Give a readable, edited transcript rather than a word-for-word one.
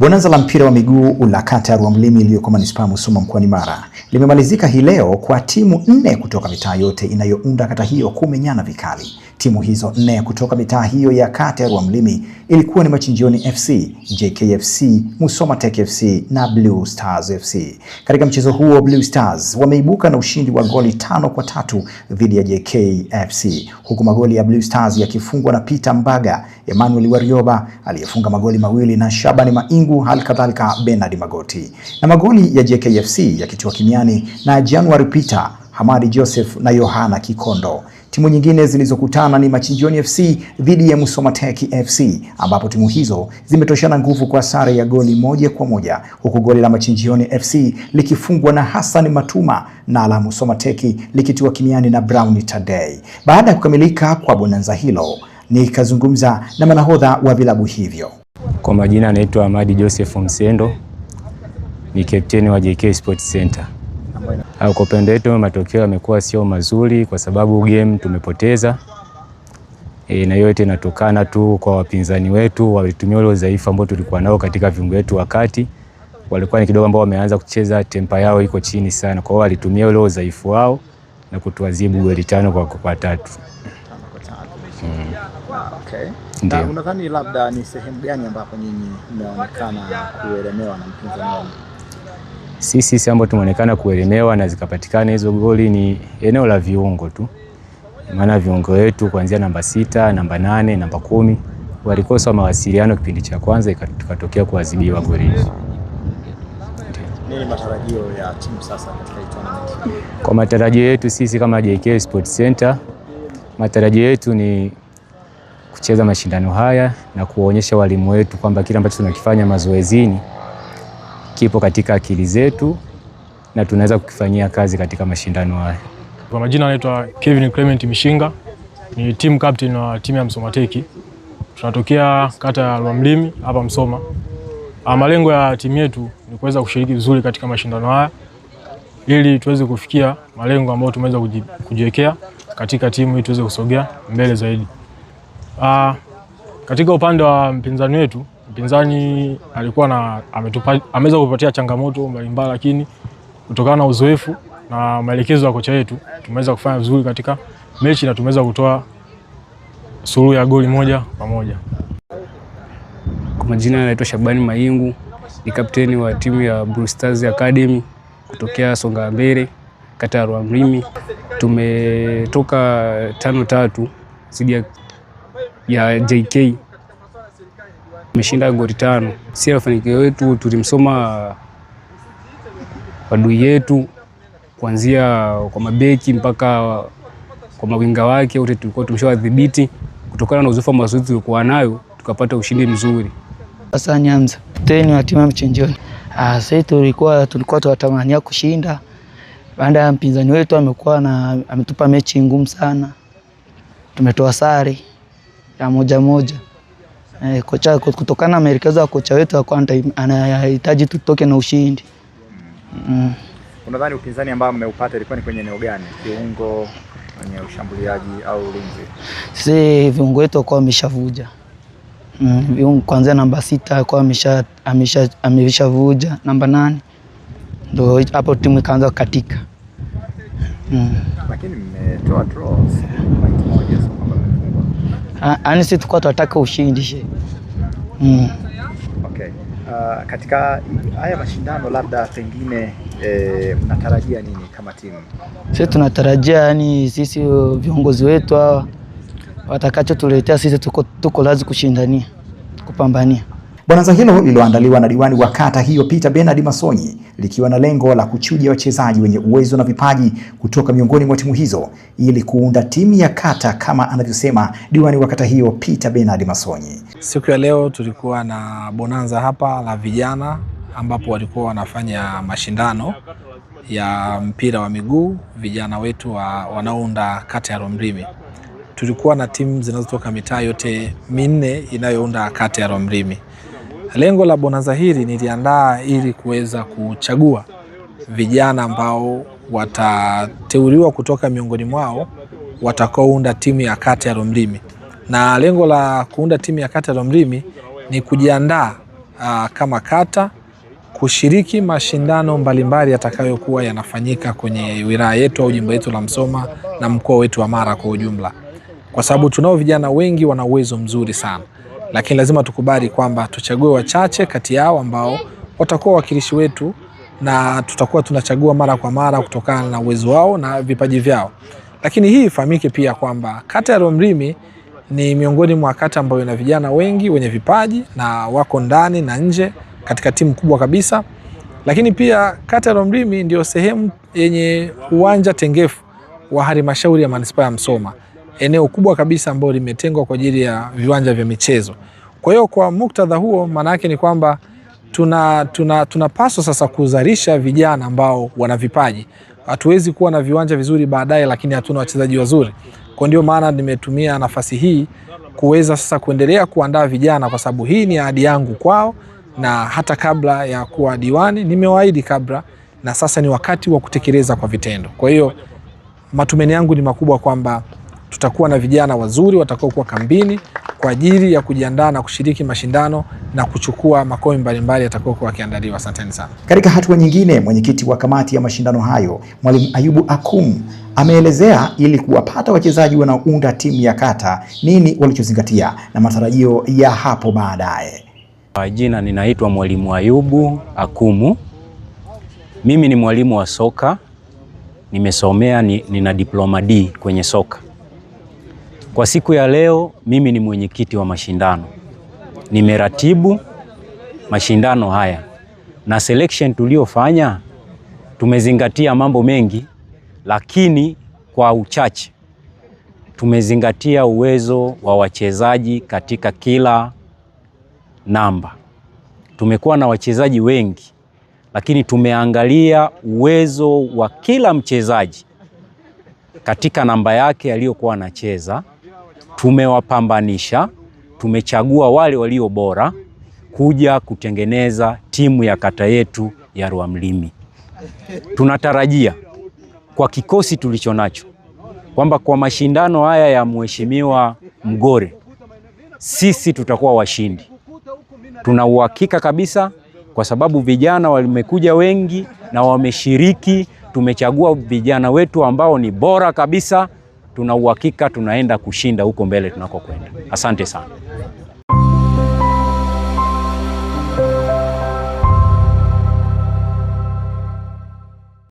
Bonanza la mpira wa miguu la kata ya Rwamlimi iliyoko manispaa Musoma mkoani Mara limemalizika hii leo kwa timu 4 kutoka mitaa yote inayounda kata hiyo kumenyana vikali. Timu hizo 4 kutoka mitaa hiyo ya kata ya Rwamlimi ilikuwa ni Machinjioni FC, JKFC, Musoma Tech FC na Blue Stars FC. Katika mchezo huo Blue Stars wameibuka na ushindi wa goli 5-3 dhidi ya JKFC, huku magoli ya Blue Stars yakifungwa na Peter Mbaga, Emmanuel Warioba aliyefunga magoli mawili na Shabani Maingu, hali kadhalika Bernard Magoti, na magoli ya JKFC yakitiwa kimiani na January Peter, Hamadi Joseph na Yohana Kikondo. Timu nyingine zilizokutana ni Machinjioni FC dhidi ya Musoma Tech FC, ambapo timu hizo zimetoshana nguvu kwa sare ya goli 1-1, huku goli la Machinjioni FC likifungwa na Hassan Matuma na la Musoma Tech likitiwa kimiani na Brown Tadei. Baada ya kukamilika kwa bonanza hilo, nikazungumza na manahodha wa vilabu hivyo. Kwa majina anaitwa Hamadi Joseph Msendo, ni kapteni wa JK Sports Center. Kwa upande wetu matokeo yamekuwa sio mazuri kwa sababu game tumepoteza. Na yote inatokana tu kwa wapinzani wetu, walitumia ule udhaifu ambao tulikuwa nao katika viungo wetu wakati. Walikuwa ni kidogo ambao wameanza kucheza, tempa yao iko chini sana. Kwa hiyo walitumia ule udhaifu wao na kutuadhibu goli 5-3. Okay. Na unadhani labda ni sehemu gani ambapo nyinyi mmeonekana kuelemewa na mpinzani wenu? Sisi ambao tumeonekana kuelemewa na zikapatikana hizo goli ni eneo la viungo tu. Maana viungo wetu kuanzia namba 6, namba 8, namba 10 walikosa mawasiliano kipindi cha kwanza, ikatokea kuadhibiwa goli hizo. Nini matarajio ya timu sasa katika hii tournament? Kwa matarajio yetu sisi kama JK Sports Center, matarajio yetu ni kucheza mashindano haya na kuonyesha walimu wetu kwamba kile ambacho tunakifanya mazoezini kipo katika akili zetu na tunaweza kukifanyia kazi katika mashindano haya. Kwa majina anaitwa Kevin Clement Mishinga, ni team captain wa timu ya Musoma Tech. Tunatokea kata ya Rwamlimi hapa Musoma. Malengo ya timu yetu ni kuweza kushiriki vizuri katika mashindano haya ili tuweze kufikia malengo ambayo tumeweza kujiwekea katika timu hii, tuweze kusogea mbele zaidi. Katika upande wa mpinzani wetu, mpinzani alikuwa ameweza kupatia changamoto mbalimbali, lakini kutokana na uzoefu na maelekezo ya kocha wetu tumeweza kufanya vizuri katika mechi na tumeweza kutoa suluhu ya goli 1-1. Kwa majina anaitwa Shabani Maingu, ni kapteni wa timu ya Blue Stars Academy kutokea Songambele, kata ya Rwamlimi. Tumetoka 5-3 dhidi ya JK. Tumeshinda goli 5. Sisi mafanikio yetu tulimsoma adui yetu kuanzia kwa mabeki mpaka kwa mawinga wake, wote tulikuwa tumeshawadhibiti. Kutokana na uzoefu mzuri tulikuwa nayo tukapata ushindi mzuri. Sasa Nyanza tena wa timu ya Machinjioni. Sasa tulikuwa tunatamania kushinda. Baada ya mpinzani wetu ametupa mechi ngumu sana. Tumetoa sare ya 1-1. Kocha kutokana na maelekezo ya kocha wetu anahitaji tutoke na ushindi. Unadhani upinzani ambao mmeupata ilikuwa ni kwenye eneo gani? Kiungo, kwenye ushambuliaji au ulinzi? Sisi viungo wetu kwa wameshavuja. Viungo kuanzia namba 6 kwa ameshavuja, namba 8 ndio hapo timu ikaanza katika. Lakini mmetoa draws point moja sio kwamba mmefungwa. Sisi tulikuwa tunataka ushindi. Okay. Katika haya mashindano labda pengine mnatarajia nini kama timu? Sisi tunatarajia sisi viongozi wetu hawa watakachotuletea sisi tuko lazima kushindania, kupambania. Bonanza hilo lililoandaliwa na diwani wa kata hiyo Peter Bernard Masonyi likiwa na lengo la kuchuja wachezaji wenye uwezo na vipaji kutoka miongoni mwa timu hizo ili kuunda timu ya kata kama anavyosema diwani wa kata hiyo Peter Bernard Masonyi. Siku ya leo tulikuwa na bonanza hapa la vijana ambapo walikuwa wanafanya mashindano ya mpira wa miguu, vijana wetu wanaounda kata ya Rwamlimi. Tulikuwa na timu zinazotoka mitaa yote 4 inayounda kata ya Rwamlimi. Lengo la bonanza hili niliandaa ili kuweza kuchagua vijana ambao watateuliwa kutoka miongoni mwao watakaounda timu ya kata ya Rwamlimi. Na lengo la kuunda timu ya kata ya Rwamlimi ni kujiandaa kama kata kushiriki mashindano mbalimbali yatakayokuwa yanafanyika kwenye wilaya yetu au jimbo letu la Msoma na mkoa wetu wa Mara kwa ujumla, kwa sababu tunao vijana wengi wana uwezo mzuri sana, lakini lazima tukubali kwamba tuchague wachache kati yao ambao watakuwa wakilishi wetu, na tutakuwa tunachagua mara kwa mara kutokana na uwezo wao na vipaji vyao. Lakini hii ifahamike pia kwamba kata ya Rwamlimi ni miongoni mwa kata ambayo ina vijana wengi wenye vipaji na wako ndani na nje katika timu kubwa kabisa. Lakini pia kata ya Rwamlimi ndio sehemu yenye uwanja tengefu wa halmashauri ya manispaa ya Msoma, eneo kubwa kabisa ambalo limetengwa kwa ajili ya viwanja vya michezo. Kwa hiyo kwa muktadha huo, maana yake ni kwamba tunapaswa sasa kuzalisha vijana ambao wana vipaji. Hatuwezi kuwa na viwanja vizuri baadaye lakini hatuna wachezaji wazuri. Kwa ndio maana nimetumia nafasi hii kuweza sasa kuendelea kuandaa vijana, kwa sababu hii ni ahadi yangu kwao, na hata kabla ya kuwa diwani nimewaahidi kabla, na sasa ni wakati wa kutekeleza kwa vitendo. Kwa hiyo matumaini yangu ni makubwa kwamba tutakuwa na vijana wazuri watakao kuwa kambini kwa ajili ya kujiandaa na kushiriki mashindano na kuchukua makombe mbalimbali yatakao kuwa yakiandaliwa. Asanteni sana. Katika hatua nyingine, mwenyekiti wa kamati ya mashindano hayo Mwalimu Ayubu Akumu ameelezea ili kuwapata wachezaji wanaounda timu ya kata nini walichozingatia na matarajio ya hapo baadaye. Kwa jina ninaitwa Mwalimu Ayubu Akumu. Mimi ni mwalimu wa soka, nimesomea nina diploma D kwenye soka. Kwa siku ya leo mimi ni mwenyekiti wa mashindano. Nimeratibu mashindano haya, na selection tuliofanya tumezingatia mambo mengi, lakini kwa uchache tumezingatia uwezo wa wachezaji katika kila namba. Tumekuwa na wachezaji wengi, lakini tumeangalia uwezo wa kila mchezaji katika namba yake aliyokuwa anacheza. Tumewapambanisha, tumechagua wale walio bora kuja kutengeneza timu ya kata yetu ya Rwamlimi. Tunatarajia kwa kikosi tulicho nacho kwamba kwa mashindano haya ya Mheshimiwa Mgore sisi tutakuwa washindi. Tuna uhakika kabisa, kwa sababu vijana wamekuja wengi na wameshiriki. Tumechagua vijana wetu ambao ni bora kabisa. Tuna uhakika tunaenda kushinda huko mbele tunakokwenda. Asante sana.